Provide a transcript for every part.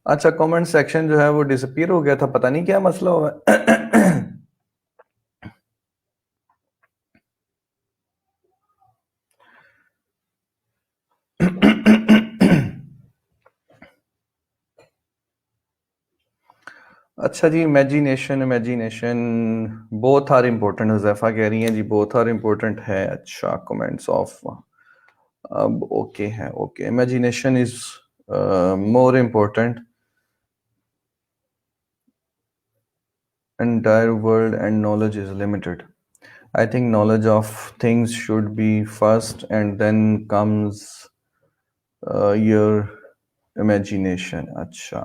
अच्छा, comment section जो है वो डिसअपीयर हो गया था, पता नहीं क्या मसला हुआ है। अच्छा जी, imagination imagination both are important. Huzaifa कह रही हैं जी बोथ आर इम्पोर्टेंट है। अच्छा, कमेंट्स ऑफ अब ओके है। Okay, imagination is more important. Entire world and knowledge is limited. I think knowledge of things should be first, and then comes your imagination. Acha.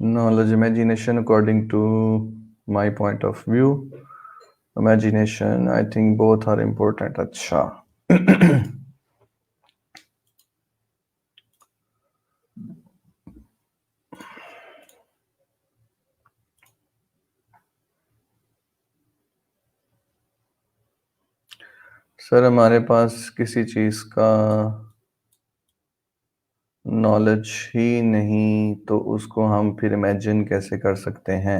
Knowledge, imagination, according to my point of view. Imagination, I think both are important. Acha. Sir, हमारे पास किसी चीज़ का knowledge ही नहीं तो उसको हम फिर imagine कैसे कर सकते हैं?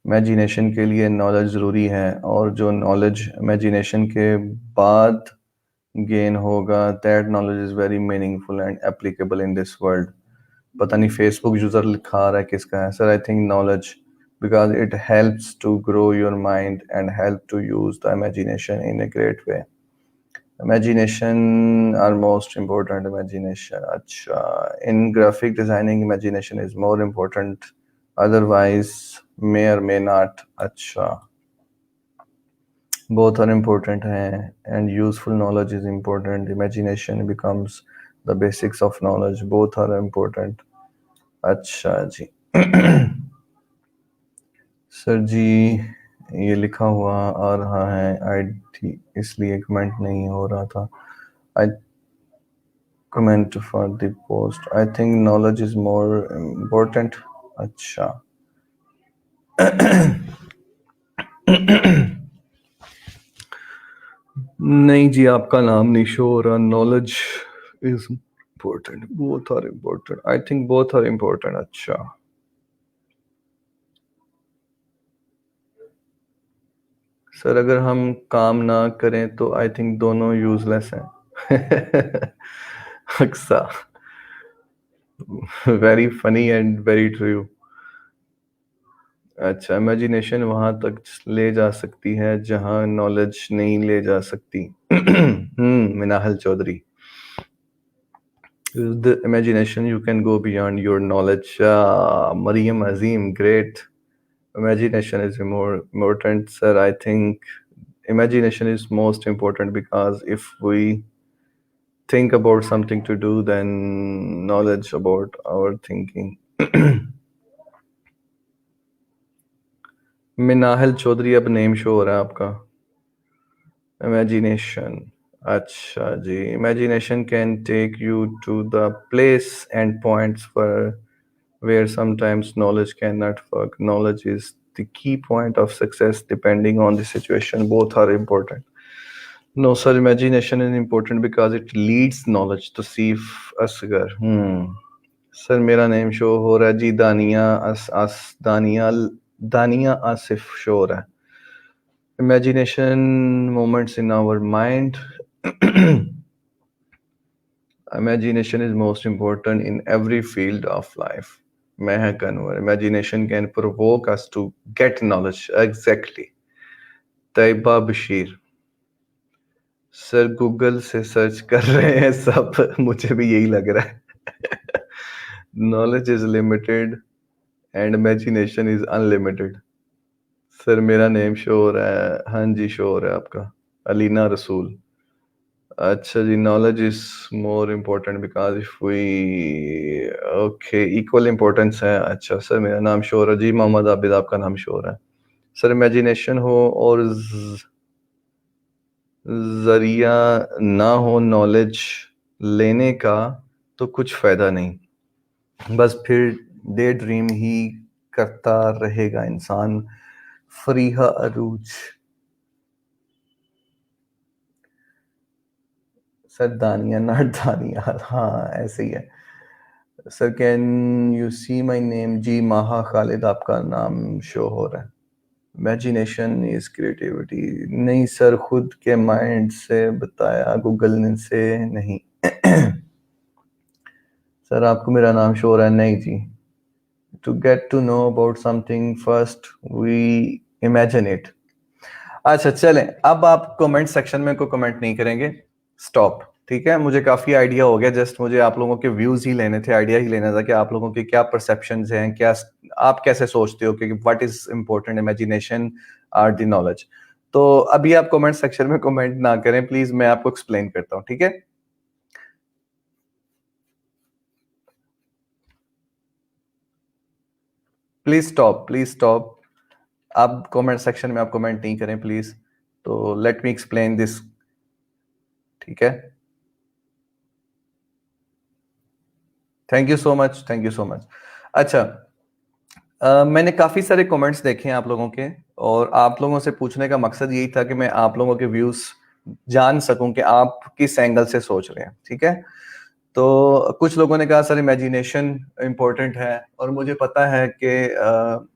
इमेजिनेशन के लिए नॉलेज ज़रूरी है, और जो नॉलेज इमेजिनेशन के बाद गेन होगा, that knowledge is very meaningful and applicable in this world. पता नहीं फेसबुक यूज़र लिखा आ रहा है किसका है। Sir, I think knowledge, because it helps to grow your mind and help to use the imagination in a great way. Imagination are most important. Imagination, अच्छा, in graphic designing imagination is more important, otherwise may or may not. अच्छा, both are important हैं, and useful knowledge is important. Imagination becomes the basics of knowledge. Both are important. अच्छा जी। Sir जी, ये लिखा हुआ आ रहा है आईडी, इसलिए कमेंट नहीं हो रहा था। आई comment for the post. I think knowledge is more important. अच्छा। नहीं जी, आपका नाम नहीं शो हो रहा। Knowledge is important, both are important. I think both are important. अच्छा सर, अगर हम काम ना करें तो आई थिंक दोनों यूजलेस हैं। Aksa, very funny and very true. अच्छा, इमेजिनेशन वहां तक ले जा सकती है जहां नॉलेज नहीं ले जा सकती। मिनाहल Chaudhary, the imagination you can go beyond your knowledge. Mariam Azim, great. Imagination is more important, sir. I think imagination is most important because if we think about something to do, then knowledge about our thinking. मिनाहल Chaudhary, अब name show हो रहा है आपका। Imagination, अच्छा जी। Imagination can take you to the place and points पर where sometimes knowledge cannot work. Knowledge is the key point of success depending on the situation. Both are important. No, sir, imagination is important because it leads knowledge to see asgar. Sir, मेरा name show हो रहा है जी, दानिया दानिया Asif show हो रहा है। Imagination moments in our mind. Imagination is most important in every field of life. Mehak Anwar, imagination can provoke us to get knowledge. Exactly. Tayyaba Bashir, sir Google से सर्च कर रहे हैं सब, मुझे भी यही लग रहा है। Knowledge is limited and imagination is unlimited. Sir, मेरा नेम शो हो रहा है। हाँ जी, शो हो रहा है आपका, अलीना रसूल। अच्छा जी, knowledge is more important because if we okay equal importance है। अच्छा सर, मेरा नाम शो हो रहा है जी, मोहम्मद आबिद आपका नाम शो हो रहा है। सर, इमेजिनेशन हो और जरिया ना हो नॉलेज लेने का तो कुछ फायदा नहीं, बस फिर डे ड्रीम ही करता रहेगा इंसान। फरीहा अरूज, सर दानिया नॉट दानिया, हाँ ऐसे ही है। Sir can you see my name? जी माहा खालिद आपका नाम शो हो रहा है। इमेजिनेशन इज क्रिएटिविटी, नहीं सर खुद के माइंड से बताया, गूगल ने से नहीं। सर आपको मेरा नाम शो हो रहा है? नहीं जी। To get to know about something first we imagine it. अच्छा चलें, अब आप कमेंट सेक्शन में कोई कमेंट नहीं करेंगे, स्टॉप। ठीक है, मुझे काफी आइडिया हो गया, जस्ट मुझे आप लोगों के व्यूज ही लेने थे, आइडिया ही लेना था कि आप लोगों के क्या परसेप्शंस हैं, क्या आप कैसे सोचते हो कि what is important, imagination or the knowledge. तो अभी आप कमेंट सेक्शन में कमेंट ना करें प्लीज, मैं आपको एक्सप्लेन करता हूं, ठीक है। Please stop, please stop. आप कमेंट सेक्शन में आप कमेंट नहीं करें प्लीज। तो लेट मी एक्सप्लेन दिस, ठीक है। Thank you so much, thank you so much. अच्छा, मैंने काफ़ी सारे कमेंट्स देखे हैं आप लोगों के, और आप लोगों से पूछने का मकसद यही था कि मैं आप लोगों के व्यूज़ जान सकूं कि आप किस एंगल से सोच रहे हैं, ठीक है। तो कुछ लोगों ने कहा सर इमेजिनेशन इम्पोर्टेंट है, और मुझे पता है कि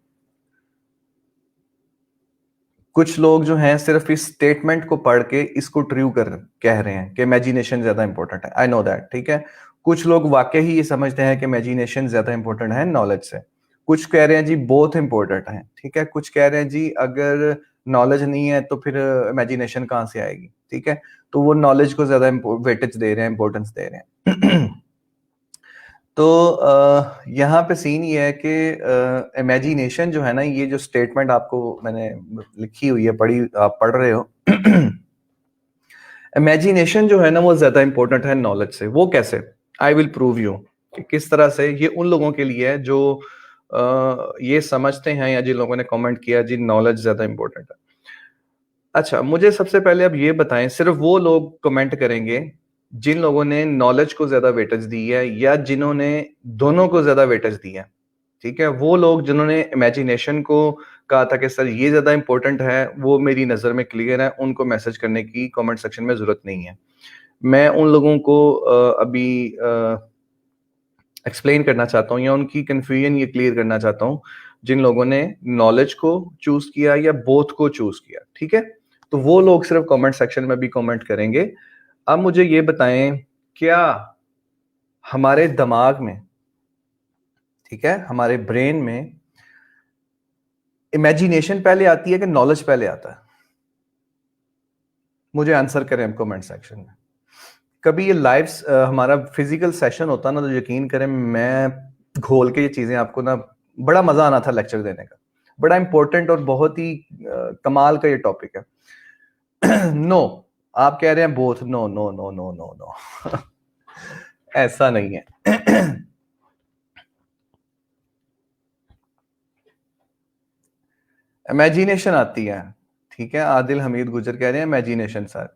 कुछ लोग जो हैं सिर्फ इस स्टेटमेंट को पढ़ के इसको ट्रू कर कह रहे हैं कि इमेजिनेशन ज़्यादा इंपॉर्टेंट है। आई नो दैट, ठीक है। कुछ लोग वाकई ही ये समझते हैं कि इमेजिनेशन ज़्यादा इंपॉर्टेंट है नॉलेज से। कुछ कह रहे हैं जी बोथ इंपॉर्टेंट है, ठीक है। कुछ कह रहे हैं जी अगर नॉलेज नहीं है तो फिर इमेजिनेशन कहाँ से आएगी, ठीक है। तो वो नॉलेज को ज़्यादा वेटेज दे रहे हैं, इंपॉर्टेंस दे रहे हैं। तो यहाँ पे सीन ये है कि इमेजिनेशन जो है ना, ये जो स्टेटमेंट आपको मैंने लिखी हुई है, पढ़ी आप पढ़ रहे हो, इमेजिनेशन जो है ना वो ज्यादा इंपॉर्टेंट है नॉलेज से। वो कैसे? आई विल प्रूव यू कि किस तरह से। ये उन लोगों के लिए है जो ये समझते हैं, या जिन लोगों ने कमेंट किया जी नॉलेज ज्यादा इंपॉर्टेंट है। अच्छा, मुझे सबसे पहले अब ये बताएं, सिर्फ वो लोग कमेंट करेंगे जिन लोगों ने नॉलेज को ज्यादा वेटेज दी है, या जिन्होंने दोनों को ज्यादा वेटेज दी है, ठीक है। वो लोग जिन्होंने इमेजिनेशन को कहा था कि सर ये ज्यादा इंपॉर्टेंट है, वो मेरी नजर में क्लियर है, उनको मैसेज करने की कमेंट सेक्शन में जरूरत नहीं है। मैं उन लोगों को अभी एक्सप्लेन करना चाहता हूँ, या उनकी कंफ्यूजन ये क्लियर करना चाहता हूँ, जिन लोगों ने नॉलेज को चूज किया या बोथ को चूज किया, ठीक है। तो वो लोग सिर्फ कमेंट सेक्शन में भी कमेंट करेंगे। अब मुझे ये बताएं, क्या हमारे दिमाग में, ठीक है, हमारे ब्रेन में इमेजिनेशन पहले आती है कि नॉलेज पहले आता है? मुझे आंसर करें कमेंट सेक्शन में। कभी ये लाइव हमारा फिजिकल सेशन होता ना, तो यकीन करें मैं घोल के ये चीजें आपको ना, बड़ा मजा आना था लेक्चर देने का। बड़ा इंपॉर्टेंट और बहुत ही कमाल का ये टॉपिक है। नो, आप कह रहे हैं both, no no no no no no. ऐसा नहीं है। इमेजिनेशन आती है, ठीक है। आदिल हमीद गुजर कह रहे हैं imagination sir,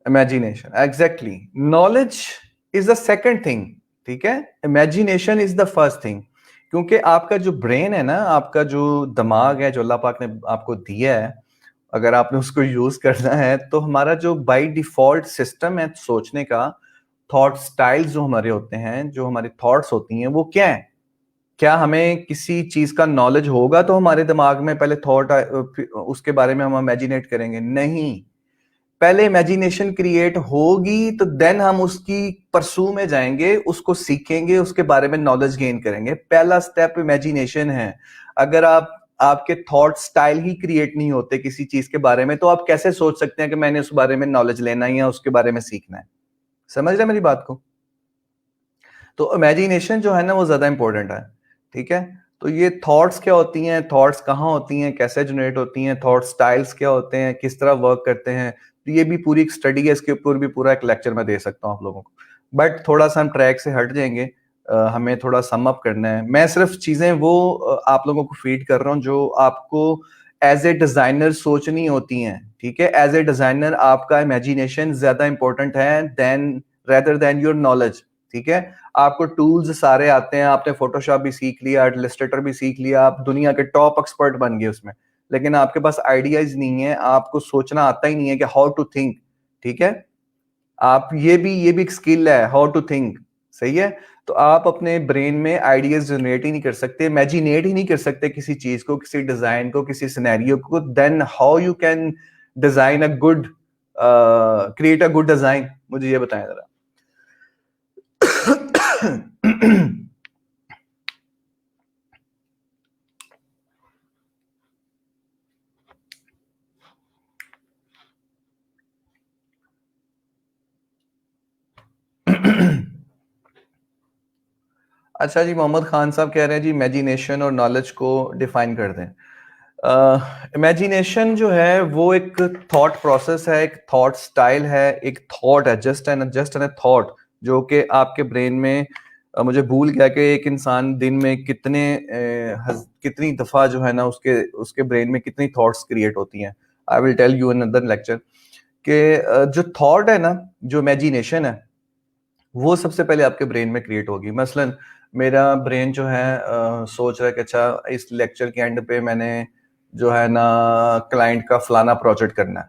imagination exactly. Knowledge is the second thing, ठीक है। Imagination is the first thing. क्योंकि आपका जो ब्रेन है ना, आपका जो दिमाग है जो अल्लाह पाक ने आपको दिया है, अगर आपने उसको यूज करना है, तो हमारा जो बाय डिफॉल्ट सिस्टम है सोचने का, थॉट स्टाइल्स जो हमारे होते हैं, जो हमारी थॉट्स होती हैं, वो क्या है? क्या हमें किसी चीज का नॉलेज होगा तो हमारे दिमाग में पहले थॉट उसके बारे में हम इमेजिनेट करेंगे? नहीं, पहले इमेजिनेशन क्रिएट होगी तो देन हम उसकी परसू में जाएंगे, उसको सीखेंगे, उसके बारे में नॉलेज गेन करेंगे। पहला स्टेप इमेजिनेशन है। अगर आपके थॉट स्टाइल ही क्रिएट नहीं होते किसी चीज के बारे में, तो आप कैसे सोच सकते हैं कि मैंने उस बारे में नॉलेज लेना है या उसके बारे में सीखना है? समझ रहे हैं मेरी बात को? तो इमेजिनेशन जो है ना वो ज्यादा इंपॉर्टेंट है, ठीक है। तो ये थॉट्स क्या होती हैं, थॉट्स कहाँ होती हैं, कैसे जनरेट होती हैं, थॉट स्टाइल्स क्या होते हैं, किस तरह वर्क करते हैं, तो ये भी पूरी एक स्टडी है, इसके ऊपर भी पूरा एक लेक्चर मैं दे सकता हूँ आप लोगों को। बट थोड़ा सा हम ट्रैक से हट जाएंगे, हमें थोड़ा सम अप करना है। मैं सिर्फ चीजें वो आप लोगों को फीड कर रहा हूँ जो आपको एज ए डिजाइनर सोचनी होती हैं, ठीक है। एज ए डिजाइनर आपका इमेजिनेशन ज्यादा इंपॉर्टेंट है than rather than your knowledge, ठीक है। आपको टूल्स सारे आते हैं, आपने फोटोशॉप भी सीख लिया, इलस्ट्रेटर भी सीख लिया, आप दुनिया के टॉप एक्सपर्ट बन गए उसमें, लेकिन आपके पास आइडियाज नहीं है, आपको सोचना आता ही नहीं है कि हाउ टू थिंक, ठीक है। आप ये भी एक स्किल है, हाउ टू थिंक, सही है। तो आप अपने ब्रेन में आइडियाज जनरेट ही नहीं कर सकते, इमेजिनेट ही नहीं कर सकते किसी चीज को, किसी डिजाइन को, किसी सिनेरियो को, then how you can design a good, create a good design? मुझे ये बताएं जरा। अच्छा जी, मोहम्मद खान साहब कह रहे हैं जी इमेजिनेशन और नॉलेज को डिफाइन कर दें। इमेजिनेशन जो है वो एक थॉट प्रोसेस है, एक थॉट स्टाइल है, एक थॉट है, जस्ट एन थॉट, जो कि आपके ब्रेन में मुझे भूल गया कि एक इंसान दिन में कितनी दफा जो है ना उसके उसके ब्रेन में कितनी थॉट्स क्रिएट होती हैं। I will tell you in another lecture कि जो थॉट है ना, जो इमेजिनेशन है, वो सबसे पहले आपके ब्रेन में क्रिएट होगी। मसलन मेरा ब्रेन जो है सोच रहा है कि अच्छा इस लेक्चर के एंड पे मैंने जो है ना क्लाइंट का फलाना प्रोजेक्ट करना है।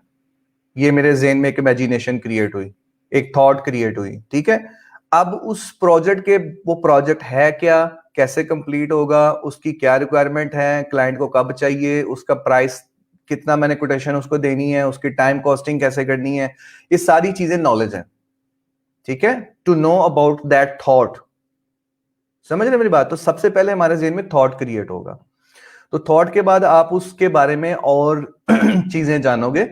ये मेरे जेन में एक इमेजिनेशन क्रिएट हुई, एक थॉट क्रिएट हुई, ठीक है। अब उस प्रोजेक्ट के, वो प्रोजेक्ट है क्या, कैसे कंप्लीट होगा, उसकी क्या रिक्वायरमेंट है, क्लाइंट को कब चाहिए, उसका प्राइस कितना मैंने कोटेशन उसको देनी है, उसकी टाइम कॉस्टिंग कैसे करनी है, ये सारी चीजें नॉलेज है, ठीक है। To know about that thought, समझ रहे मेरी बात? तो सबसे पहले हमारे जेन में थॉट क्रिएट होगा, तो थॉट के बाद आप उसके बारे में और चीजें जानोगे,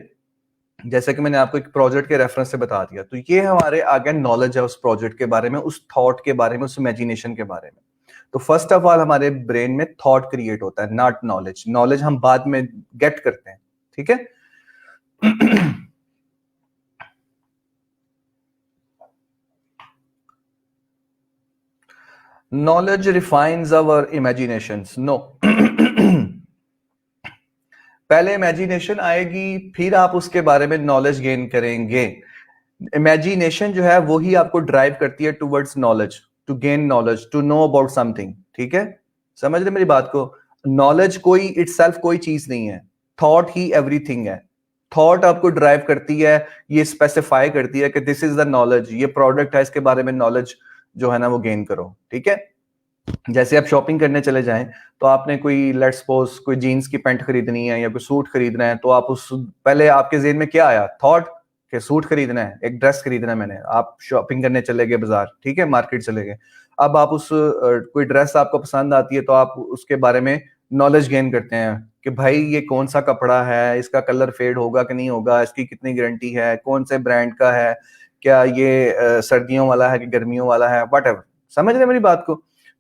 जैसे कि मैंने आपको एक प्रोजेक्ट के रेफरेंस से बता दिया। तो ये हमारे आगे नॉलेज है उस प्रोजेक्ट के बारे में, उस थॉट के बारे में, उस इमेजिनेशन के बारे में। तो फर्स्ट ऑफ ऑल हमारे ब्रेन में थॉट क्रिएट होता है, नॉट नॉलेज। नॉलेज हम बाद में गेट करते हैं, ठीक है। नॉलेज रिफाइंस अवर इमेजिनेशंस, नो। पहले इमेजिनेशन आएगी, फिर आप उसके बारे में नॉलेज गेन करेंगे। इमेजिनेशन जो है वही आपको ड्राइव करती है towards knowledge, to gain knowledge, to know about something, ठीक है। समझ रहे मेरी बात को? नॉलेज कोई इटसेल्फ कोई चीज नहीं है, थॉट ही एवरीथिंग है। थॉट आपको ड्राइव करती है, ये स्पेसिफाई करती है कि दिस इज द नॉलेज, ये प्रोडक्ट है, इसके बारे में नॉलेज जो है ना वो गेन करो, ठीक है। जैसे आप शॉपिंग करने चले जाएं, तो आपने कोई लेट्स सपोज कोई जीन्स की पैंट खरीदनी है या कोई सूट खरीदना है, तो आप उस पहले आपके जेहन में क्या आया? थॉट कि सूट खरीदना है, एक ड्रेस खरीदना है मैंने। आप शॉपिंग करने चले गए बाजार, ठीक है, मार्केट चले गए। अब आप कोई ड्रेस आपको पसंद आती है, तो आप उसके बारे में नॉलेज गेन करते हैं कि भाई ये कौन सा कपड़ा है, इसका कलर फेड होगा कि नहीं होगा, इसकी कितनी गारंटी है, कौन से ब्रांड का है, क्या ये सर्दियों वाला है कि गर्मियों वाला है, वट एवर। समझ रहे मेरी बात को?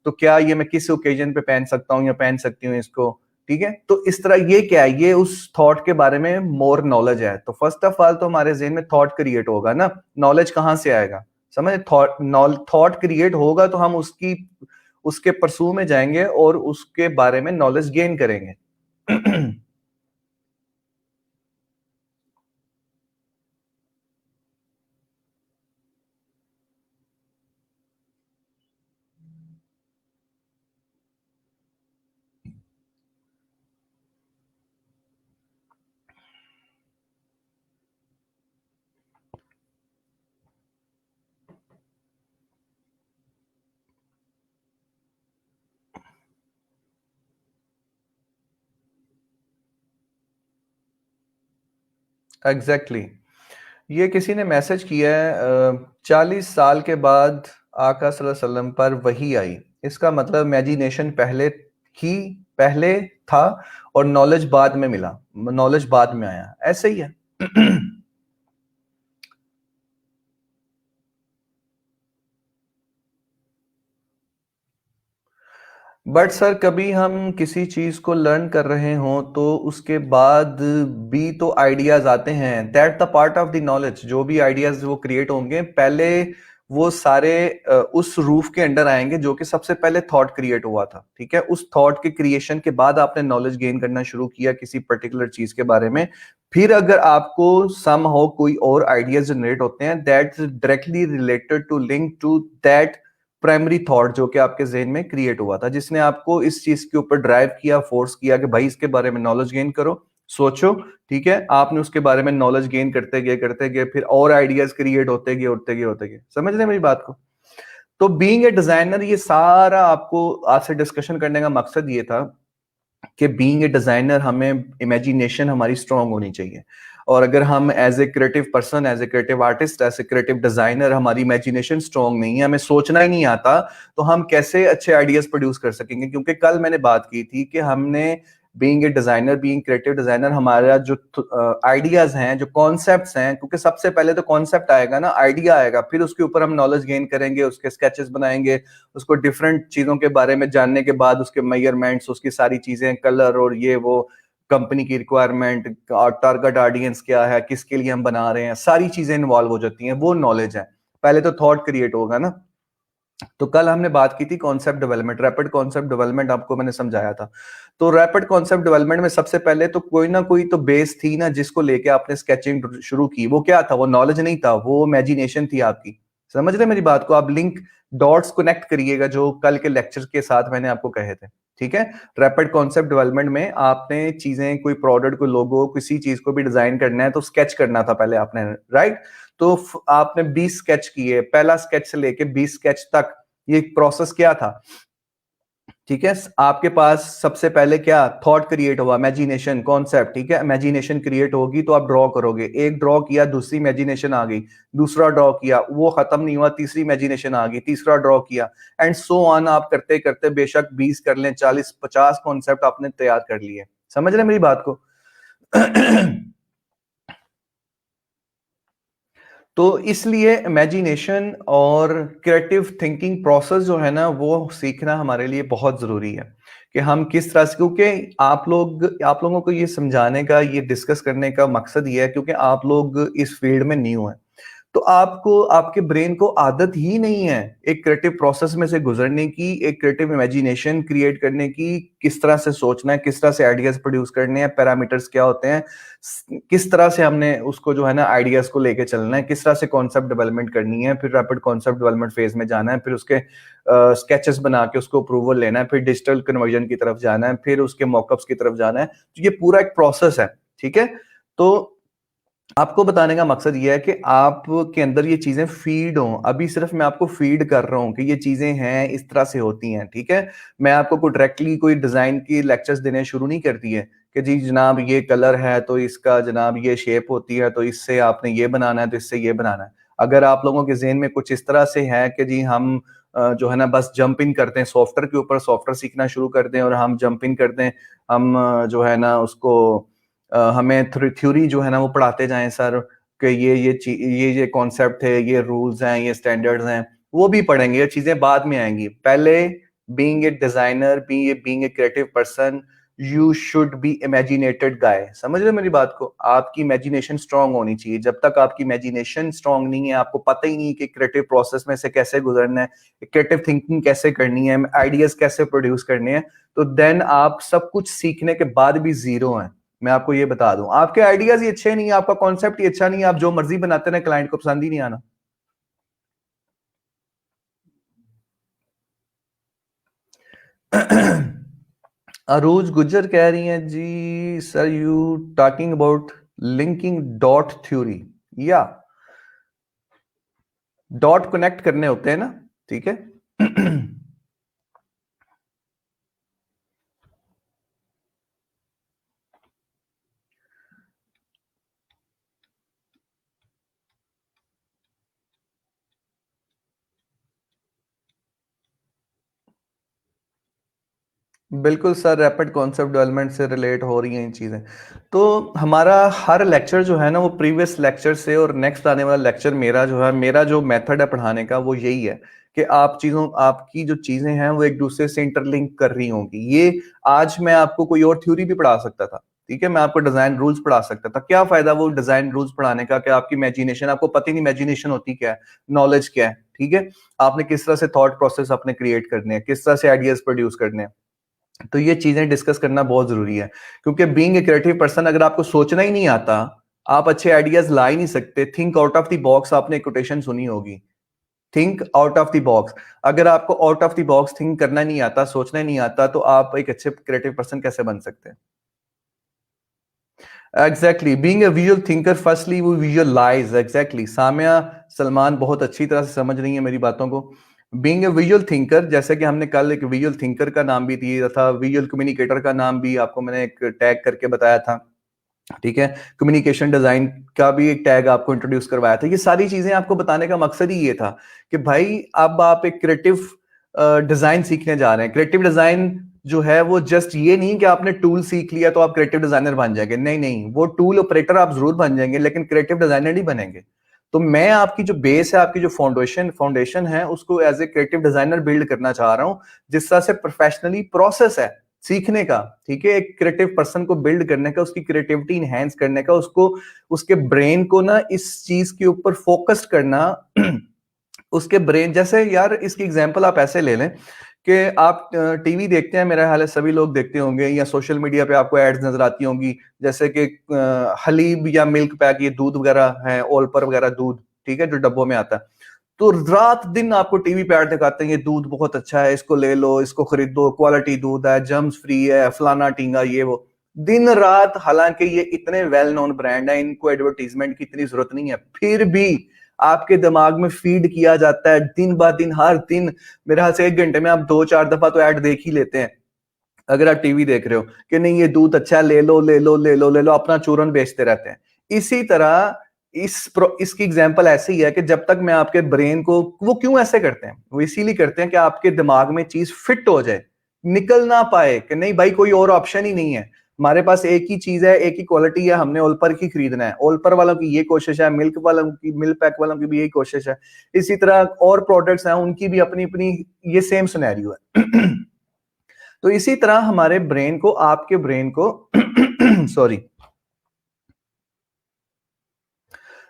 तो क्या ये मैं किस ओकेजन पे पहन सकता हूँ या पहन सकती हूँ इसको, ठीक है। तो इस तरह ये क्या है, ये उस थॉट के बारे में मोर नॉलेज है। तो फर्स्ट ऑफ ऑल तो हमारे जेहन में थॉट क्रिएट होगा ना, नॉलेज कहाँ से आएगा? समझ, थॉट क्रिएट होगा तो हम उसके परसू में जाएंगे और उसके बारे में नॉलेज गेन करेंगे। Exactly exactly. ये किसी ने मैसेज किया है, 40 साल के बाद आका सल्लल्लाहु अलैहि वसल्लम पर वही आई, इसका मतलब इमेजिनेशन पहले था और नॉलेज बाद में मिला, नॉलेज बाद में आया, ऐसे ही है। बट सर कभी हम किसी चीज को लर्न कर रहे हों तो उसके बाद भी तो आइडियाज आते हैं, that the part of the knowledge. जो भी आइडियाज वो क्रिएट होंगे पहले, वो सारे उस रूफ के अंडर आएंगे जो कि सबसे पहले थॉट क्रिएट हुआ था, ठीक है। उस थॉट के क्रिएशन के बाद आपने नॉलेज गेन करना शुरू किया किसी पर्टिकुलर चीज के बारे में। फिर अगर आपको सम हो कोई और आइडियाज जनरेट होते हैं, that directly related to link to that primary thought जो कि आपके जेहन में क्रिएट हुआ था, जिसने आपको इस चीज के ऊपर ड्राइव किया, फोर्स किया कि भाई इसके बारे में नॉलेज गेन करो। सोचो, ठीक है, आपने उसके बारे में नॉलेज गेन करते गए, फिर और आइडियाज क्रिएट होते गए। समझ रहे हैं मेरी बात को? तो बीइंग ए डिजाइनर, ये सारा आपको आज से डिस्कशन करने का मकसद ये था कि बीइंग ए डिजाइनर हमें इमेजिनेशन हमारी स्ट्रांग होनी चाहिए। और अगर हम as a creative person, as a creative artist, as a creative designer हमारी इमेजिनेशन स्ट्रांग नहीं है, हमें सोचना ही नहीं आता, तो हम कैसे अच्छे आइडियाज प्रोड्यूस कर सकेंगे? क्योंकि कल मैंने बात की थी कि हमने being a designer, being creative designer, हमारा जो आइडियाज हैं, जो कॉन्सेप्ट्स हैं, क्योंकि सबसे पहले तो कॉन्सेप्ट आएगा ना, आइडिया आएगा, फिर उसके ऊपर हम नॉलेज गेन करेंगे, उसके स्केचेस बनाएंगे, उसको डिफरेंट चीजों के बारे में जानने के बाद उसके मेजरमेंट्स, उसकी सारी चीजें, कलर और ये वो, कंपनी की रिक्वायरमेंट, टारगेट ऑडियंस क्या है, किसके लिए हम बना रहे हैं, सारी चीजें इन्वॉल्व हो जाती हैं, वो नॉलेज है। पहले तो थॉट क्रिएट होगा ना। तो कल हमने बात की थी concept development, rapid concept development आपको मैंने समझाया था। तो रैपिड कॉन्सेप्ट डेवलपमेंट में सबसे पहले तो कोई ना कोई तो बेस थी ना, जिसको लेके आपने स्केचिंग शुरू की। वो क्या था? वो नॉलेज नहीं था, वो इमेजिनेशन थी आपकी। समझ रहे मेरी बात को? आप लिंक डॉट्स कनेक्ट करिएगा जो कल के लेक्चर के साथ मैंने आपको कहे थे, ठीक है? रैपिड कॉन्सेप्ट डेवलपमेंट में आपने चीजें, कोई प्रोडक्ट, कोई लोगो, किसी चीज को भी डिजाइन करना है तो स्केच करना था पहले आपने, राइट? तो आपने 20 स्केच किए, पहला स्केच से लेके 20 स्केच तक, ये प्रोसेस क्या था? ठीक है, आपके पास सबसे पहले क्या थॉट क्रिएट हुआ, इमेजिनेशन, कॉन्सेप्ट, ठीक है? इमेजिनेशन क्रिएट होगी तो आप ड्रॉ करोगे, एक ड्रॉ किया, दूसरी इमेजिनेशन आ गई, दूसरा ड्रॉ किया, वो खत्म नहीं हुआ, तीसरी इमेजिनेशन आ गई, तीसरा ड्रॉ किया, एंड सो ऑन। आप करते करते बेशक 20 कर लें, 40, 50 कॉन्सेप्ट आपने तैयार कर लिए। समझ रहे मेरी बात को? तो इसलिए इमेजिनेशन और क्रिएटिव थिंकिंग प्रोसेस जो है ना, वो सीखना हमारे लिए बहुत जरूरी है कि हम किस तरह से, क्योंकि आप लोगों को ये समझाने का, ये डिस्कस करने का मकसद ये है क्योंकि आप लोग इस फील्ड में न्यू हैं। तो आपको, आपके ब्रेन को आदत ही नहीं है एक क्रिएटिव प्रोसेस में से गुजरने की, एक क्रिएटिव इमेजिनेशन क्रिएट करने की, किस तरह से सोचना है, किस तरह से आइडियाज प्रोड्यूस करने हैं, पैरामीटर्स क्या होते हैं, किस तरह से हमने उसको जो है ना आइडियाज को लेके चलना है, किस तरह से कॉन्सेप्ट डेवलपमेंट करनी है, फिर रैपिड कॉन्सेप्ट डेवलपमेंट फेज में जाना है, फिर उसके स्केचेस बना के उसको अप्रूवल लेना है, फिर डिजिटल कन्वर्जन की तरफ जाना है, फिर उसके मॉकअप्स की तरफ जाना है। तो ये पूरा एक प्रोसेस है, ठीक है? तो आपको बताने का मकसद ये है कि आपके अंदर ये चीजें फीड हों। अभी सिर्फ मैं आपको फीड कर रहा हूं कि ये चीजें हैं, इस तरह से होती हैं, ठीक है? मैं आपको कोई डायरेक्टली कोई डिजाइन की लेक्चर्स देने शुरू नहीं करती है कि जी जनाब ये कलर है तो इसका जनाब ये शेप होती है, तो इससे आपने ये बनाना है, तो इससे ये बनाना है। अगर आप लोगों के जहन में कुछ इस तरह से है कि जी हम जो है ना बस जंप इन करते हैं सॉफ्टवेयर के ऊपर, सॉफ्टवेयर सीखना शुरू कर दें और हम जंप इन कर दें, हम जो है ना उसको हमें थ्योरी जो है ना वो पढ़ाते जाएं सर कि ये कॉन्सेप्ट है, ये रूल्स हैं, ये स्टैंडर्ड्स हैं, वो भी पढ़ेंगे। ये चीजें बाद में आएंगी। पहले being a designer, being a creative person, you should be imaginated guy. समझ रहे हो मेरी बात को? आपकी इमेजिनेशन स्ट्रांग होनी चाहिए। जब तक आपकी इमेजिनेशन स्ट्रांग नहीं है, आपको पता ही नहीं कि क्रिएटिव प्रोसेस में से कैसे गुजरना है, क्रिएटिव थिंकिंग कैसे करनी है, आइडियाज कैसे प्रोड्यूस करने हैं, तो देन आप सब कुछ सीखने के बाद भी जीरो हैं। मैं आपको ये बता दूं, आपके आइडियाज ही अच्छे नहीं है, आपका कॉन्सेप्ट ही अच्छा नहीं है, आप जो मर्जी बनाते रहे, क्लाइंट को पसंद ही नहीं आना। अरूज गुज्जर कह रही हैं जी sir, you talking about linking dot theory, या डॉट कनेक्ट करने होते हैं ना, ठीक है? बिल्कुल सर, रैपिड कॉन्सेप्ट डेवलपमेंट से रिलेट हो रही हैं ये चीज़ें। तो हमारा हर लेक्चर जो है ना, वो प्रीवियस लेक्चर से और नेक्स्ट आने वाला लेक्चर, मेरा जो है, मेरा जो मेथड है पढ़ाने का वो यही है कि आपकी जो चीज़ें हैं वो एक दूसरे से इंटरलिंक कर रही होंगी। ये आज मैं आपको कोई और थ्योरी भी पढ़ा सकता था, ठीक है? मैं आपको डिजाइन रूल्स पढ़ा सकता था। क्या फायदा वो डिजाइन रूल्स पढ़ाने का कि आपकी इमेजिनेशन, आपको पता ही नहीं इमेजिनेशन होती क्या है, नॉलेज क्या है, ठीक है? आपने किस तरह से थॉट प्रोसेस अपने क्रिएट करने हैं, किस तरह से आइडियाज प्रोड्यूस करने हैं। तो ये चीजें डिस्कस करना बहुत जरूरी है, क्योंकि बीइंग ए क्रिएटिव पर्सन, अगर आपको सोचना ही नहीं आता, आप अच्छे आइडियाज ला ही नहीं सकते। Think out of the box, आपने कोटेशन सुनी होगी, think out of the box. अगर आपको out of the box think करना नहीं आता, सोचना नहीं आता, तो आप एक अच्छे क्रिएटिव पर्सन कैसे बन सकते हैं? Exactly, being a visual thinker, firstly वो विजुअलाइज, एग्जैक्टली, सामिया सलमान बहुत अच्छी तरह से समझ रही है मेरी बातों को। बीइंग अ विजुअल थिंकर, जैसे कि हमने कल एक विजुअल थिंकर का नाम भी दिया था, विजुअल कम्युनिकेटर का नाम भी आपको मैंने एक टैग करके बताया था, ठीक है। कम्युनिकेशन डिजाइन का भी एक टैग आपको इंट्रोड्यूस करवाया था। ये सारी चीजें आपको बताने का मकसद ही ये था कि भाई अब आप एक क्रिएटिव डिजाइन सीखने जा रहे हैं। क्रिएटिव डिजाइन जो है वो जस्ट ये नहीं कि आपने टूल सीख लिया तो आप क्रिएटिव डिजाइनर बन जाएंगे, नहीं नहीं, वो टूल ऑपरेटर आप जरूर बन जाएंगे लेकिन क्रिएटिव डिजाइनर नहीं बनेंगे। तो मैं आपकी जो बेस है, आपकी जो फाउंडेशन फाउंडेशन है, उसको as a creative designer build करना चाह रहा हूं, जिस तरह से प्रोफेशनली प्रोसेस है सीखने का, ठीक है, एक क्रिएटिव पर्सन को बिल्ड करने का, उसकी क्रिएटिविटी इनहेंस करने का, उसको उसके ब्रेन को ना इस चीज के ऊपर फोकस्ड करना। उसके ब्रेन, जैसे यार इसकी एग्जांपल आप ऐसे ले लें कि आप टीवी देखते हैं, मेरा ख्याल है सभी लोग देखते होंगे, या सोशल मीडिया पे आपको एड्स नजर आती होंगी, जैसे कि हलीब या मिल्क पैक, ये दूध वगैरह है, ओलपर वगैरह दूध, ठीक है, जो डब्बों में आता है। तो रात दिन आपको टीवी पे ऐड दिखाते हैं, ये दूध बहुत अच्छा है, इसको ले लो, इसको खरीदो, क्वालिटी दूध है, जर्म्स फ्री है, फलाना टींगा ये वो, दिन रात। हालांकि ये इतने वेल नोन ब्रांड है, इनको एडवर्टीजमेंट की इतनी जरूरत नहीं है, फिर भी आपके दिमाग में फीड किया जाता है दिन ब दिन, हर दिन। मेरे हाल से 1 घंटे में आप 2-4 दफा तो ऐड देख ही लेते हैं, अगर आप टीवी देख रहे हो, कि नहीं ये दूध अच्छा है, ले लो ले लो ले लो ले लो, अपना चूरन बेचते रहते हैं। इसी तरह इसकी एग्जांपल ऐसे ही है कि जब तक मैं आपके ब्रेन को, वो क्यों ऐसे करते हैं, वो इसीलिए करते हैं कि आपके दिमाग में चीज फिट हो जाए, निकल ना पाए, कि नहीं भाई कोई और ऑप्शन ही नहीं है, हमारे पास एक ही चीज है, एक ही क्वालिटी है, हमने ओलपर की खरीदना है। ओलपर वालों की ये कोशिश है, मिल्क वालों की, मिल्क पैक वालों की भी यही कोशिश है। इसी तरह और प्रोडक्ट्स हैं, उनकी भी अपनी अपनी ये सेम सिनेरियो है। तो इसी तरह हमारे ब्रेन को, आपके ब्रेन को सॉरी,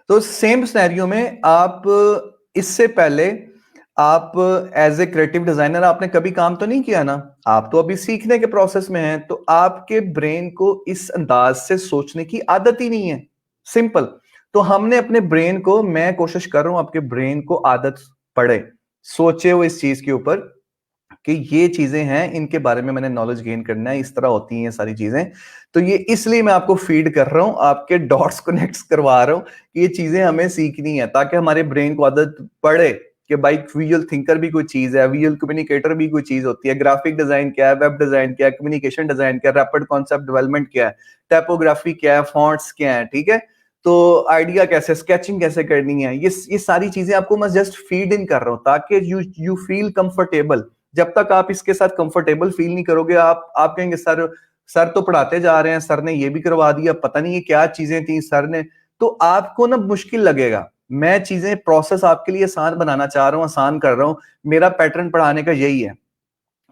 तो सेम सिनेरियो में आप, इससे पहले आप एज ए क्रिएटिव डिजाइनर आपने कभी काम तो नहीं किया ना, आप तो अभी सीखने के प्रोसेस में हैं, तो आपके ब्रेन को इस अंदाज से सोचने की आदत ही नहीं है, सिंपल। तो हमने अपने ब्रेन को, मैं कोशिश कर रहा हूं आपके ब्रेन को आदत पड़े, सोचे वो इस चीज के ऊपर कि ये चीजें हैं, इनके बारे में मैंने नॉलेज गेन करना है, इस तरह होती हैं ये सारी चीजें। तो ये इसलिए मैं आपको फीड कर रहा हूं, आपके डॉट्स कनेक्ट करवा रहा हूं कि ये चीजें हमें सीखनी है, ताकि हमारे ब्रेन को आदत पड़े कि भाई विजुअल थिंकर भी कोई चीज है, विजुअल कम्युनिकेटर भी कोई चीज होती है, ग्राफिक डिजाइन क्या है, वेब डिजाइन क्या है, कम्युनिकेशन डिजाइन क्या है, रैपिड कॉन्सेप्ट डेवलपमेंट क्या है, टाइपोग्राफी क्या है, फॉन्ट्स क्या है, ठीक है। तो आइडिया कैसे, स्केचिंग कैसे करनी है, ये सारी चीजें आपको मैं जस्ट फीड इन कर रहा हूं, ताकि यू फील कंफर्टेबल। जब तक आप इसके साथ कंफर्टेबल फील नहीं करोगे, आप कहेंगे सर, सर तो पढ़ाते जा रहे हैं, सर ने ये भी करवा दिया, पता नहीं ये क्या चीजें थी सर ने, तो आपको ना मुश्किल लगेगा। मैं चीजें, प्रोसेस आपके लिए आसान बनाना चाह रहा हूँ, आसान कर रहा हूँ, मेरा पैटर्न पढ़ाने का यही है।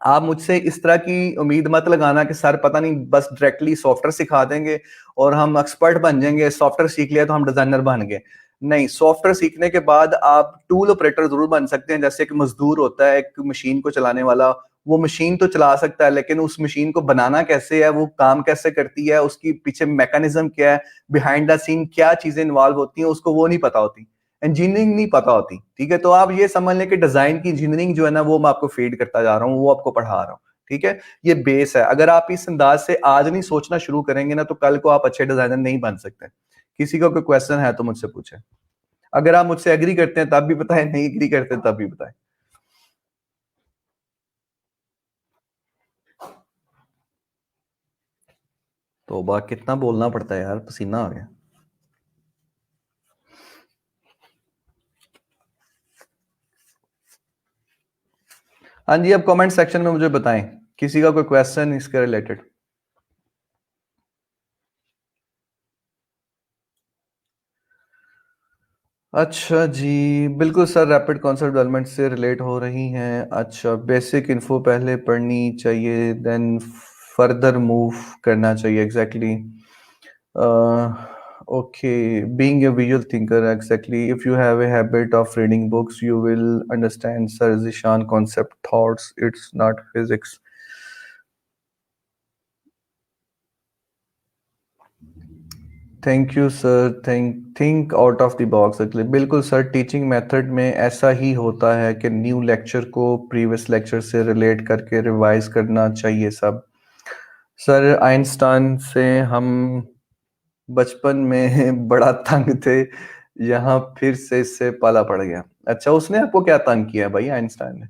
आप मुझसे इस तरह की उम्मीद मत लगाना कि सर पता नहीं बस डायरेक्टली सॉफ्टवेयर सिखा देंगे और हम एक्सपर्ट बन जाएंगे, सॉफ्टवेयर सीख लिया तो हम डिजाइनर बन गए। नहीं, सॉफ्टवेयर सीखने के बाद आप टूल ऑपरेटर जरूर बन सकते हैं। जैसे एक मजदूर होता है एक मशीन को चलाने वाला, वो मशीन तो चला सकता है, लेकिन उस मशीन को बनाना कैसे है, वो काम कैसे करती है, उसकी पीछे मैकेनिज्म क्या है, बिहाइंड द सीन क्या चीजें इन्वॉल्व होती हैं, उसको वो नहीं पता होती, इंजीनियरिंग नहीं पता होती, ठीक है। तो आप ये समझ लें कि डिजाइन की इंजीनियरिंग जो है ना, वो मैं आपको फीड करता जा रहा हूँ, वो आपको पढ़ा रहा हूँ, ठीक है। ये बेस है, अगर आप इस अंदाज से आज नहीं सोचना शुरू करेंगे ना, तो कल को आप अच्छे डिजाइनर नहीं बन सकते। किसी का कोई क्वेश्चन है तो मुझसे पूछे, अगर आप मुझसे एग्री करते हैं तब भी बताएं, नहीं एग्री करते तब भी बताएं। तो बा कितना बोलना पड़ता है यार, पसीना आ गया। हाँ जी, अब कमेंट सेक्शन में मुझे बताएं किसी का कोई क्वेश्चन इसके रिलेटेड। अच्छा जी, बिल्कुल सर, रैपिड कॉन्सेप्ट डेवलपमेंट से रिलेट हो रही हैं। अच्छा, बेसिक इन्फो पहले पढ़नी चाहिए, देन फर्दर मूव करना चाहिए, exactly. Okay, being a visual thinker, exactly, if you have a habit of reading books you will understand Sir Zishan concept thoughts, it's not physics. Thank you sir, think out of the box. Actually बिल्कुल sir, teaching method में ऐसा ही होता है कि new lecture को previous lecture से relate करके revise करना चाहिए सब। सर आइंस्टाइन से हम बचपन में बड़ा तंग थे, यहाँ फिर से इससे पाला पड़ गया। अच्छा, उसने आपको क्या तंग किया भाई आइंस्टाइन ने?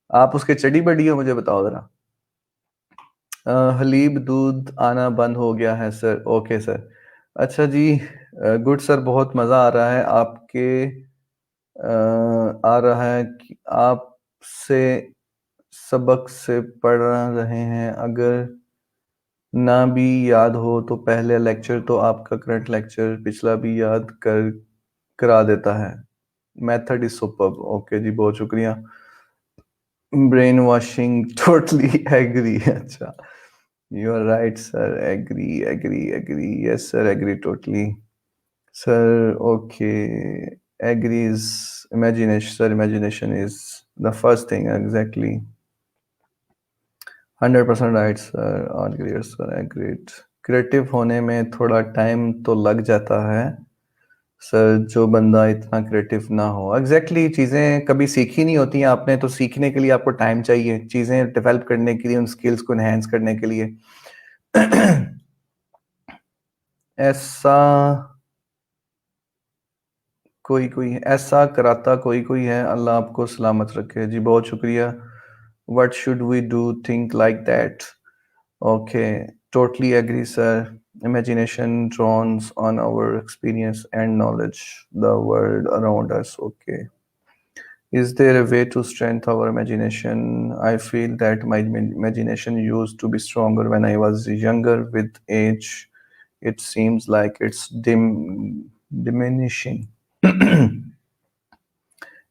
आप उसके चडी बडी हो, मुझे बताओ जरा। हलीब दूध आना बंद हो गया है सर। Okay sir. अच्छा जी, गुड सर, बहुत मज़ा आ रहा है आपके आ रहा है कि आपसे सबक से पढ़ रहे हैं। अगर ना भी याद हो तो पहले लेक्चर तो आपका करंट लेक्चर पिछला भी याद कर करा देता है। Method is superb. ओके जी, बहुत शुक्रिया। Brain washing, totally agree. अच्छा, you are right sir, agree agree agree, yes sir, agree totally sir. Okay, agree is imagination sir, imagination is the first thing, exactly, 100% right sir, on clear sir, agreed. Creative होने में थोड़ा time तो लग जाता है sir, जो बंदा इतना क्रिएटिव ना हो। एग्जैक्टली, चीज़ें कभी सीखी नहीं होती हैं आपने, तो सीखने के लिए आपको टाइम चाहिए, चीज़ें डेवलप करने के लिए, उन स्किल्स को एनहेंस करने के लिए। ऐसा कोई कोई ऐसा कराता कोई कोई है, अल्लाह आपको सलामत रखे जी, बहुत शुक्रिया। What should we do, think like that. Okay, totally agree sir, imagination draws on our experience and knowledge the world around us. Okay, is there a way to strengthen our imagination? I feel that my imagination used to be stronger when I was younger. With age it seems like it's diminishing.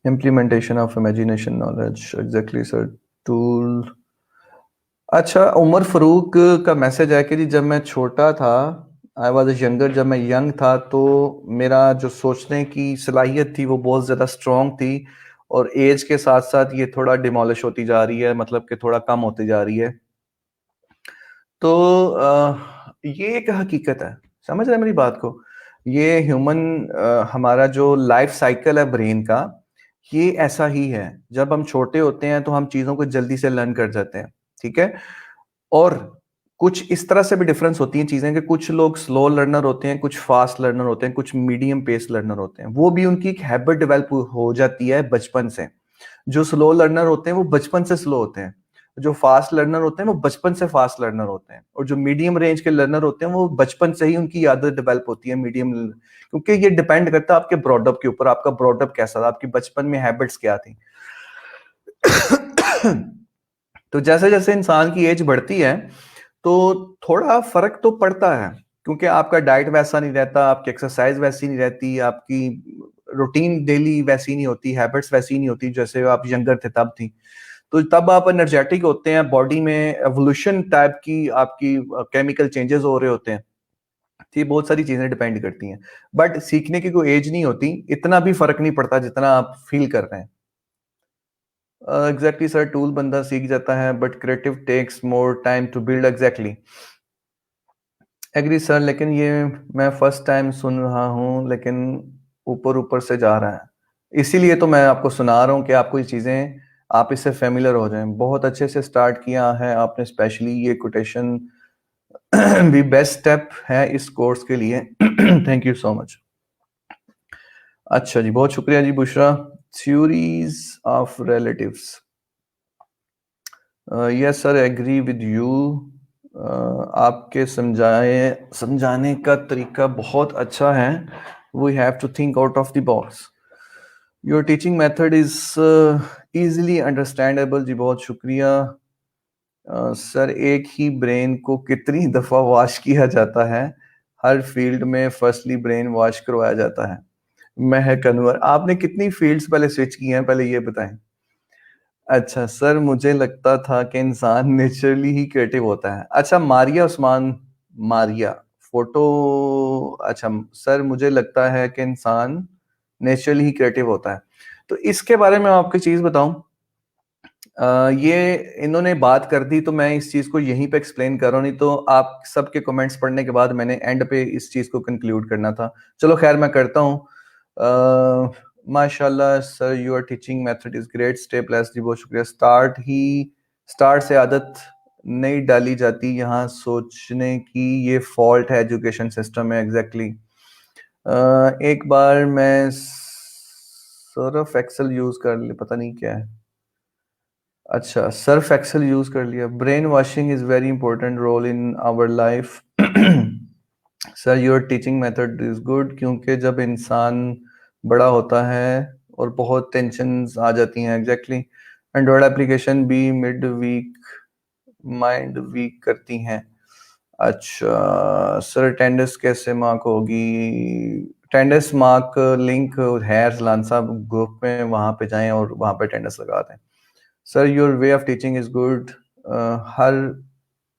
Implementation of imagination knowledge, exactly sir, tool। अच्छा, उमर फारूक का message है कि जी जब मैं छोटा था, I was younger, जब मैं यंग था तो मेरा जो सोचने की सलाहियत थी वो बहुत ज़्यादा स्ट्रॉन्ग थी, और एज के साथ साथ ये थोड़ा डिमोलिश होती जा रही है, मतलब कि थोड़ा कम होती जा रही है। तो ये एक हकीकत है, समझ रहे हैं मेरी बात को? ये ह्यूमन हमारा जो लाइफ साइकिल है ब्रेन का, ये ऐसा ही है। जब हम छोटे होते हैं तो हम चीज़ों को जल्दी से लर्न कर जाते हैं, ठीक है? और कुछ इस तरह से भी डिफरेंस होती हैं चीजें कि कुछ लोग स्लो लर्नर होते हैं, कुछ फास्ट लर्नर होते हैं, कुछ मीडियम पेस लर्नर होते हैं। वो भी उनकी एक हैबिट डेवलप हो जाती है बचपन से। जो स्लो लर्नर होते हैं वो बचपन से स्लो होते हैं, जो फास्ट लर्नर होते हैं वो बचपन से फास्ट लर्नर होते हैं, और जो मीडियम रेंज के लर्नर होते हैं वो बचपन से ही उनकी आदत डेवलप होती है मीडियम। क्योंकि ये डिपेंड करता है आपके ब्रॉडअप के ऊपर, आपका ब्रॉडअप कैसा था, आपकी बचपन में हैबिट्स क्या थी। तो जैसे जैसे इंसान की एज बढ़ती है तो थोड़ा फर्क तो पड़ता है, क्योंकि आपका डाइट वैसा नहीं रहता, आपकी एक्सरसाइज वैसी नहीं रहती, आपकी रूटीन डेली वैसी नहीं होती, हैबिट्स वैसी नहीं होती जैसे आप यंगर थे तब थी। तो तब आप एनर्जेटिक होते हैं, बॉडी में एवोल्यूशन टाइप की आपकी केमिकल चेंजेस हो रहे होते हैं। तो ये बहुत सारी चीजें डिपेंड करती हैं, बट सीखने की कोई एज नहीं होती, इतना भी फर्क नहीं पड़ता जितना आप फील कर रहे हैं। एग्जैक्टली सर, टूल बंदा सीख जाता है but creative takes more time to build. Exactly, agree sir, लेकिन ये मैं फर्स्ट टाइम सुन रहा हूँ, लेकिन ऊपर ऊपर से जा रहा है, इसीलिए तो मैं आपको सुना रहा हूँ कि आपको ये चीज़ें, आप इससे फेमिलियर हो जाएं। बहुत अच्छे से स्टार्ट किया है आपने, स्पेशली ये कोटेशन भी बेस्ट स्टेप है इस कोर्स के लिए। Thank you so much. अच्छा जी, बहुत शुक्रिया जी Bushra. Theories of relatives, yes sir, agree with you. आपके समझाने का तरीका बहुत अच्छा है। We have to think out of the box. Your teaching method is easily understandable जी, बहुत शुक्रिया। सर, एक ही ब्रेन को कितनी दफ़ा वॉश किया जाता है? हर फील्ड में फर्स्टली ब्रेन वॉश करवाया जाता है। महक अनवर, आपने कितनी फील्ड्स पहले स्विच की हैं, पहले ये बताएं। अच्छा सर, मुझे लगता था कि इंसान नेचुरली ही क्रिएटिव होता है। अच्छा, मारिया उस्मान, मारिया फोटो। अच्छा सर, मुझे लगता है कि इंसान नेचुरली ही क्रिएटिव होता है। तो इसके बारे में आपको चीज बताऊं, ये इन्होंने बात कर दी तो मैं इस चीज को यहीं पे एक्सप्लेन कर रहा हूं, नहीं तो आप सबके कमेंट्स पढ़ने के बाद मैंने एंड पे इस चीज को कंक्लूड करना था। चलो खैर, मैं करता हूँ। माशाल्लाह sir, your teaching method is great, stay blessed जी, बहुत शुक्रिया। स्टार्ट से आदत नहीं डाली जाती यहाँ सोचने की ये फॉल्ट है एजुकेशन सिस्टम में एग्जैक्टली। एक बार मैं सर्फ एक्सेल यूज कर लिया, पता नहीं क्या है। अच्छा, सर्फ एक्सेल यूज कर लिया। Brain washing is very important role in our life. Sir your teaching method is good, क्योंकि जब इंसान बड़ा होता है और बहुत टेंशन आ जाती हैं एग्जैक्टली। एंड्रॉयड एप्लीकेशन भी मिड वीक माइंड वीक करती हैं। अच्छा सर, अटेंडेंस कैसे मार्क होगी? अटेंडेंस मार्क लिंक है अरसलान साहब ग्रुप में, वहां पे जाएं और वहां पे अटेंडेंस लगा दें। Sir your way of teaching is good. हर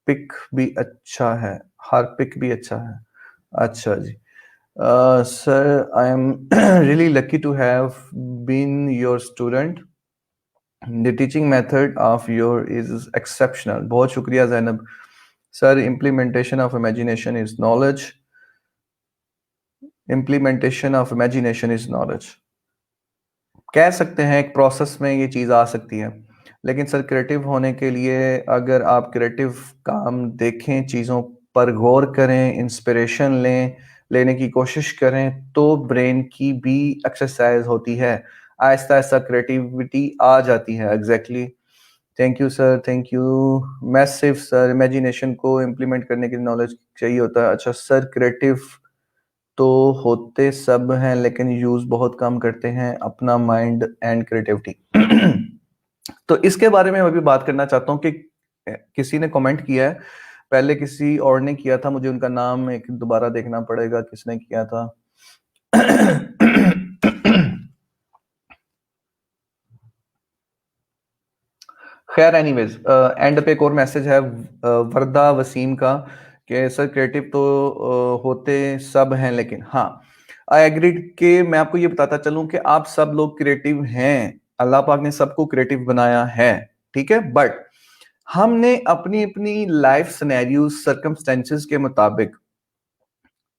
पिक भी अच्छा है, हर पिक भी अच्छा है। अच्छा जी। Sir I am really lucky to have been your student. The teaching method of your is exceptional. बहुत शुक्रिया Zainab. Sir implementation of imagination is knowledge. Implementation of imagination is knowledge कह सकते हैं, एक प्रोसेस में ये चीज़ आ सकती है। लेकिन सर क्रिएटिव होने के लिए अगर आप क्रिएटिव काम देखें, चीज़ों पर गौर करें, इंस्पिरेशन लेने की कोशिश करें, तो ब्रेन की भी एक्सरसाइज होती है। आहिस्ता आहिस्ता क्रिएटिविटी आ जाती है exactly. Thank you sir, thank you. Massive sir, imagination को इम्प्लीमेंट करने के लिए नॉलेज चाहिए होता है। अच्छा सर, क्रिएटिव तो होते सब हैं लेकिन यूज बहुत कम करते हैं अपना माइंड एंड क्रिएटिविटी। तो इसके बारे में मैं भी बात करना चाहता हूँ कि किसी ने कमेंट किया है, पहले किसी और ने किया था, मुझे उनका नाम एक दोबारा देखना पड़ेगा किसने किया था। खैर एनीवेज, एंड पे एक और मैसेज है वर्दा वसीम का कि सर क्रिएटिव तो होते सब हैं लेकिन, हाँ आई एग्री कि मैं आपको ये बताता चलूं कि आप सब लोग क्रिएटिव हैं, अल्लाह पाक ने सबको क्रिएटिव बनाया है, ठीक है। बट हमने अपनी अपनी लाइफ सिनेरियो सर्कमस्टेंसेस के मुताबिक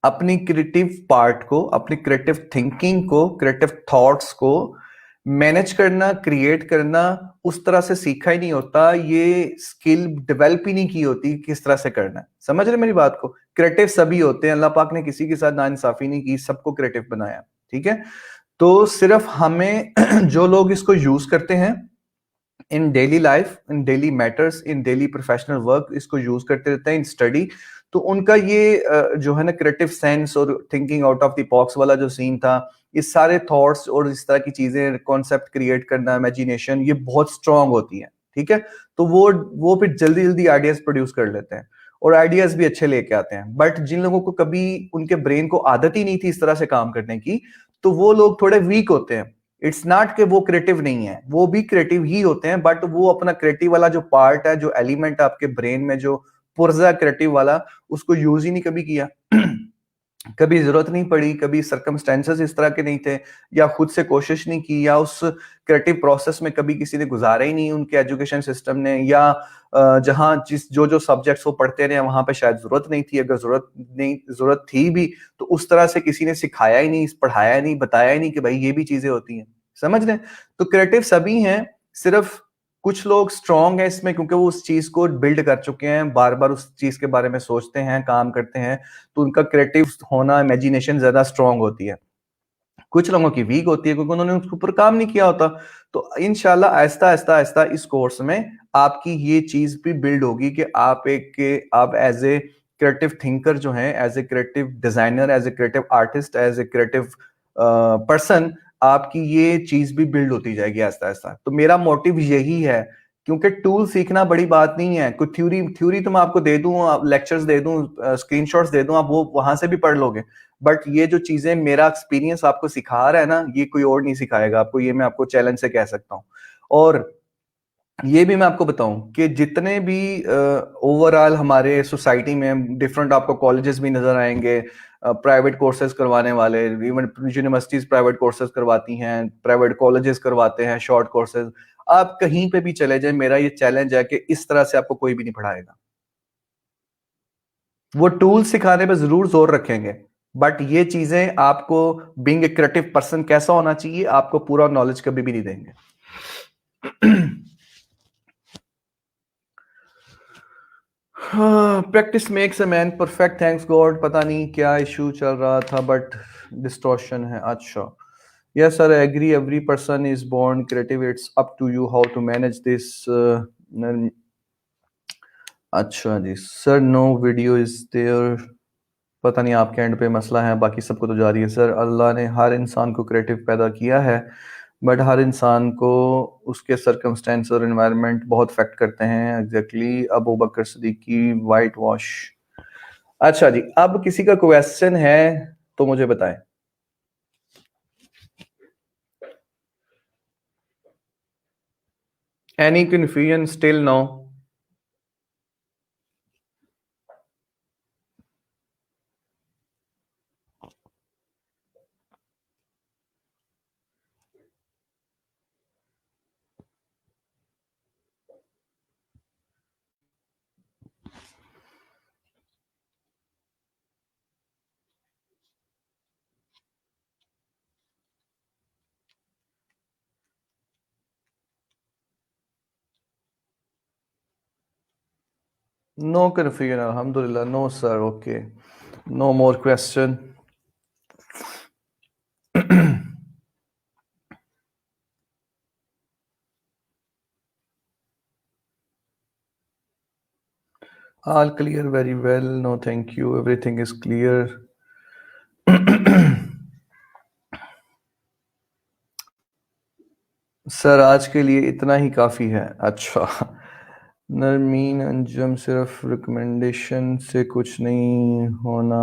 अपनी क्रिएटिव पार्ट को, अपनी क्रिएटिव थिंकिंग को, क्रिएटिव थॉट्स को मैनेज करना, क्रिएट करना उस तरह से सीखा ही नहीं होता, ये स्किल डेवलप ही नहीं की होती किस तरह से करना है। समझ रहे मेरी बात को? क्रिएटिव सभी होते हैं, अल्लाह पाक ने किसी के साथ नाइंसाफी नहीं की, सबको क्रिएटिव बनाया, ठीक है। तो सिर्फ हमें जो लोग इसको यूज करते हैं इन डेली लाइफ, इन डेली मैटर्स, इन डेली प्रोफेशनल वर्क, इसको यूज करते रहते हैं इन स्टडी, तो उनका ये जो है ना क्रिएटिव सेंस और thinking out of the box वाला जो सीन था, ये सारे थॉट्स और इस तरह की चीजें, कॉन्सेप्ट क्रिएट करना, इमेजिनेशन, ये बहुत स्ट्रांग होती है, ठीक है। तो वो फिर जल्दी जल्दी आइडियाज प्रोड्यूस कर लेते हैं और आइडियाज भी अच्छे लेके आते हैं। बट जिन लोगों को कभी उनके ब्रेन को आदत ही नहीं थी इस तरह से काम करने की, तो वो लोग थोड़े वीक होते हैं। इट्स नॉट कि वो क्रिएटिव नहीं है, वो भी क्रिएटिव ही होते हैं, बट वो अपना क्रिएटिव वाला जो पार्ट है, जो एलिमेंट आपके ब्रेन में जो पुर्जा क्रिएटिव वाला, उसको यूज ही नहीं कभी किया। कभी जरूरत नहीं पड़ी, कभी सर्कमस्टेंसेस इस तरह के नहीं थे, या खुद से कोशिश नहीं की, या उस क्रिएटिव प्रोसेस में कभी किसी ने गुजारा ही नहीं उनके एजुकेशन सिस्टम ने, या जहां जिस जो जो सब्जेक्ट्स वो पढ़ते रहे वहां पे शायद जरूरत नहीं थी, अगर जरूरत थी भी तो उस तरह से किसी ने सिखाया ही नहीं, पढ़ाया नहीं, बताया ही नहीं कि भाई ये भी चीजें होती हैं। समझ रहे? तो क्रिएटिव सभी हैं, सिर्फ कुछ लोग स्ट्रांग है इसमें क्योंकि वो उस चीज को बिल्ड कर चुके हैं, बार बार उस चीज के बारे में सोचते हैं, काम करते हैं, तो उनका क्रिएटिव होना, इमेजिनेशन ज्यादा स्ट्रांग होती है। कुछ लोगों की वीक होती है क्योंकि उन्होंने उसके ऊपर काम नहीं किया होता। तो इंशाल्लाह आहिस्ता आहिस्ता आहिस्ता इस कोर्स में आपकी ये चीज भी बिल्ड होगी कि आप एज ए क्रिएटिव थिंकर जो है, as a creative designer, as a creative artist, as a creative person, आपकी ये चीज भी बिल्ड होती जाएगी आहिस्ता आहिस्ता। तो मेरा मोटिव यही है, क्योंकि टूल सीखना बड़ी बात नहीं है, कोई थ्योरी तो मैं आपको दे दूं, लेक्चर्स दे दूं, स्क्रीनशॉट्स दे दूं, आप वो वहां से भी पढ़ लोगे। बट ये जो चीजें मेरा एक्सपीरियंस आपको सिखा रहा है ना, ये कोई और नहीं सिखाएगा आपको, ये मैं आपको चैलेंज से कह सकता हूँ। और ये भी मैं आपको बताऊं कि जितने भी ओवरऑल हमारे सोसाइटी में डिफरेंट आपको कॉलेजेस भी नजर आएंगे, प्राइवेट कोर्सेज करवाने वाले, इवन यूनिवर्सिटीज प्राइवेट कोर्सेज करवाती हैं, प्राइवेट कॉलेजेस करवाते हैं शॉर्ट कोर्सेज। आप कहीं पे भी चले जाएं, मेरा ये चैलेंज है कि इस तरह से आपको कोई भी नहीं पढ़ाएगा। वो टूल सिखाने पे जरूर जोर रखेंगे, बट ये चीजें आपको बीइंग ए क्रिएटिव पर्सन कैसा होना चाहिए, आपको पूरा नॉलेज कभी भी नहीं देंगे। Practice makes a man perfect, thanks God. पता नहीं क्या इशू चल रहा था बट डिस्टॉर्शन है। अच्छा, yes sir, agree, every person is born creative, it's up to you how to manage this. अच्छा जी sir, no video is there. पता नहीं आपके एंड पे मसला है, बाकी सबको तो जारी है सर। अल्लाह ने हर इंसान को क्रिएटिव पैदा किया है, बट हर इंसान को उसके सर्कमस्टेंस और एनवायरनमेंट बहुत अफेक्ट करते हैं। एग्जैक्टली अबू बकर सिद्दीकी, वाइट वॉश। अच्छा जी, अब किसी का क्वेश्चन है तो मुझे बताएं। Any confusion still no? No confusion, अल्हम्दुलिल्लाह, no sir, okay, no more question. All clear, very well. No, thank you. Everything is clear. Sir आज के लिए इतना ही काफ़ी है। अच्छा, नरमीन अंजुम, सिर्फ रिकमेंडेशन से कुछ नहीं होना।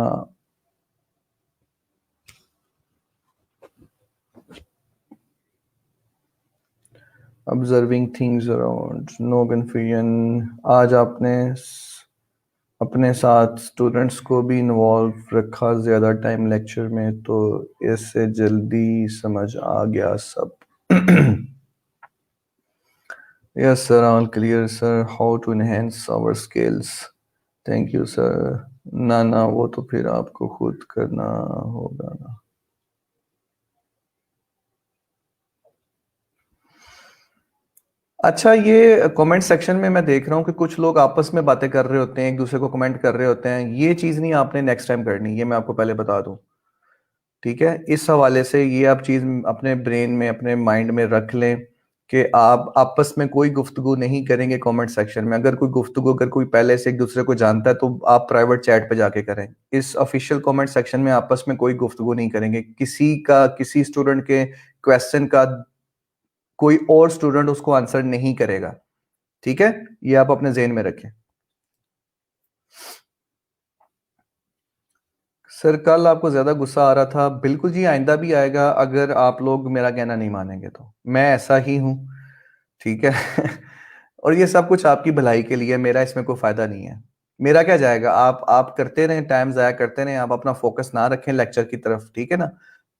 Observing things around, no confusion. आज आपने अपने साथ स्टूडेंट्स को भी इन्वॉल्व रखा ज़्यादा टाइम लेक्चर में, तो इससे जल्दी समझ आ गया सब। Yes sir, all clear sir. How to enhance our skills? Thank you sir. ना ना, वो तो फिर आपको खुद करना होगा ना। अच्छा, ये कमेंट सेक्शन में मैं देख रहा हूँ कि कुछ लोग आपस में बातें कर रहे होते हैं, एक दूसरे को कमेंट कर रहे होते हैं। ये चीज़ नहीं आपने नेक्स्ट टाइम करनी, ये मैं आपको पहले बता दूं। ठीक है, इस हवाले से ये आप चीज़ अपने ब्रेन में, अपने माइंड में रख लें कि आप आपस में कोई गुफ्तगू नहीं करेंगे कमेंट सेक्शन में। अगर कोई गुफ्तगू, अगर कोई पहले से एक दूसरे को जानता है तो आप प्राइवेट चैट पे जाके करें। इस ऑफिशियल कमेंट सेक्शन में आपस में कोई गुफ्तगू नहीं करेंगे। किसी का, किसी स्टूडेंट के क्वेश्चन का कोई और स्टूडेंट उसको आंसर नहीं करेगा। ठीक है, ये आप अपने जेहन में रखें। सर कल आपको ज्यादा गुस्सा आ रहा था, बिल्कुल जी, आइंदा भी आएगा अगर आप लोग मेरा कहना नहीं मानेंगे तो। मैं ऐसा ही हूँ, ठीक है। और ये सब कुछ आपकी भलाई के लिए, मेरा इसमें कोई फायदा नहीं है। मेरा क्या जाएगा, आप करते रहें, टाइम जाया करते रहें, आप अपना फोकस ना रखें लेक्चर की तरफ, ठीक है ना।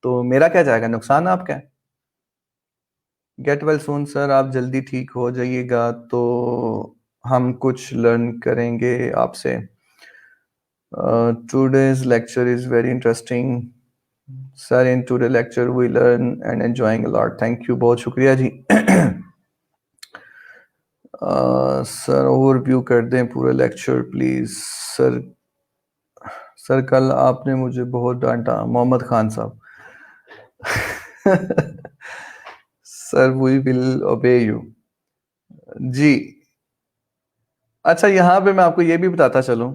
तो मेरा क्या जाएगा, नुकसान आपका है। गेट वेल सून सर, आप जल्दी ठीक हो जाइएगा तो हम कुछ लर्न करेंगे आपसे। Today's lecture is very interesting. Sir, in today's lecture we learn and enjoying a lot. Thank you, बहुत शुक्रिया जी। सर ओवरव्यू कर दें पूरा लेक्चर प्लीज। सर, सर कल आपने मुझे बहुत डांटा, मोहम्मद खान साहब। Sir we will obey you. जी। अच्छा, यहाँ पे मैं आपको ये भी बताता चलूं।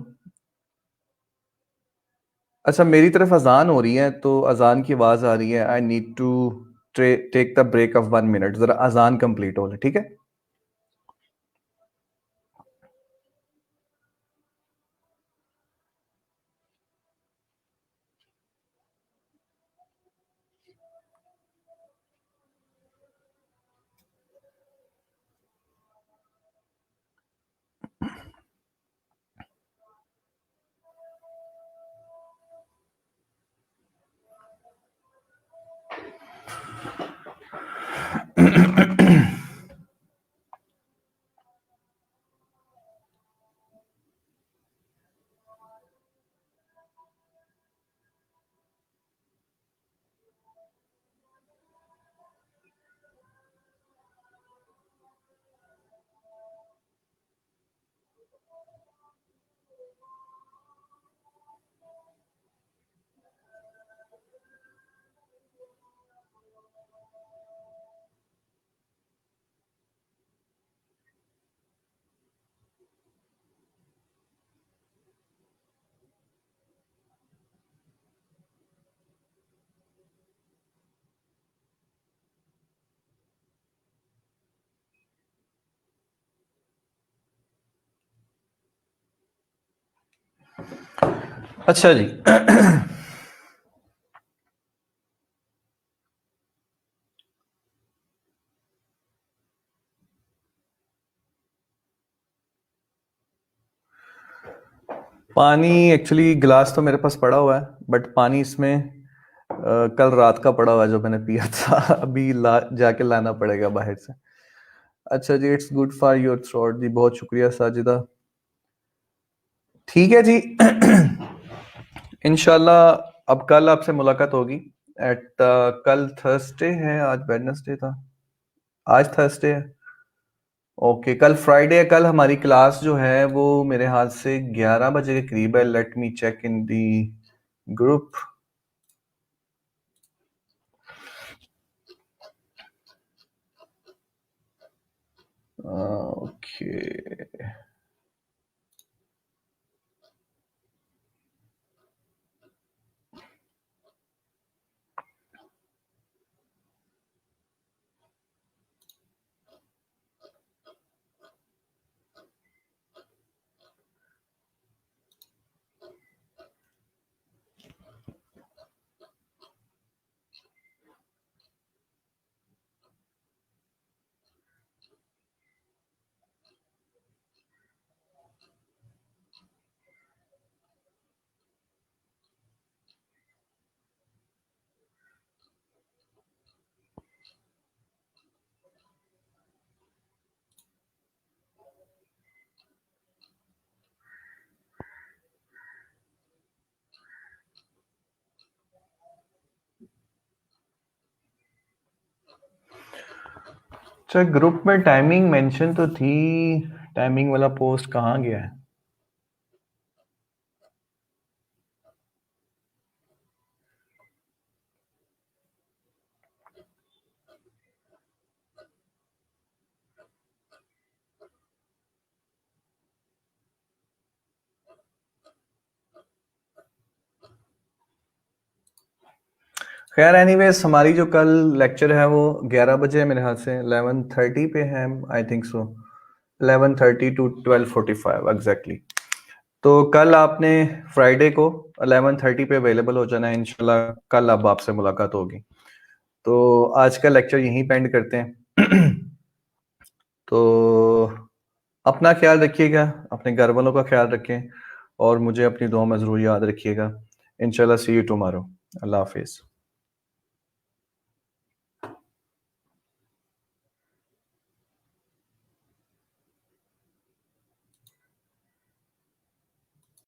अच्छा, मेरी तरफ अजान हो रही है तो अजान की आवाज आ रही है। I need to take the break of 1 minute, जरा अजान कंप्लीट हो ले, ठीक है। अच्छा जी। पानी एक्चुअली गिलास तो मेरे पास पड़ा हुआ है, बट पानी इसमें कल रात का पड़ा हुआ है जो मैंने पिया था। अभी जाके लाना पड़ेगा बाहर से। अच्छा जी, it's good for your throat जी, बहुत शुक्रिया साजिदा। ठीक है जी। इंशाल्लाह अब कल आपसे मुलाकात होगी एट कल थर्सडे है, आज वेडनेसडे था, आज थर्सडे है। ओके, कल फ्राइडे है। कल हमारी क्लास जो है वो मेरे हाथ से 11 बजे के करीब है। Let me check in the group. Okay, अच्छा ग्रुप में टाइमिंग मेंशन तो थी, टाइमिंग वाला पोस्ट कहाँ गया है? खैर एनीवेज, हमारी जो कल लेक्चर है वो 11 बजे है मेरे हाथ से, 11:30 पे है, I think so 11:30 to 12:45 exactly. तो कल आपने फ्राइडे को 11:30 पे अवेलेबल हो जाना है इंशाल्लाह। कल अब आपसे मुलाकात होगी। तो आज का लेक्चर यहीं पेंड करते हैं। तो अपना ख्याल रखिएगा, अपने घर वालों का ख्याल रखें, और मुझे अपनी दुआ में ज़रूर याद रखिएगा। इंशाल्लाह सी यू टुमारो। अल्लाह हाफिज़।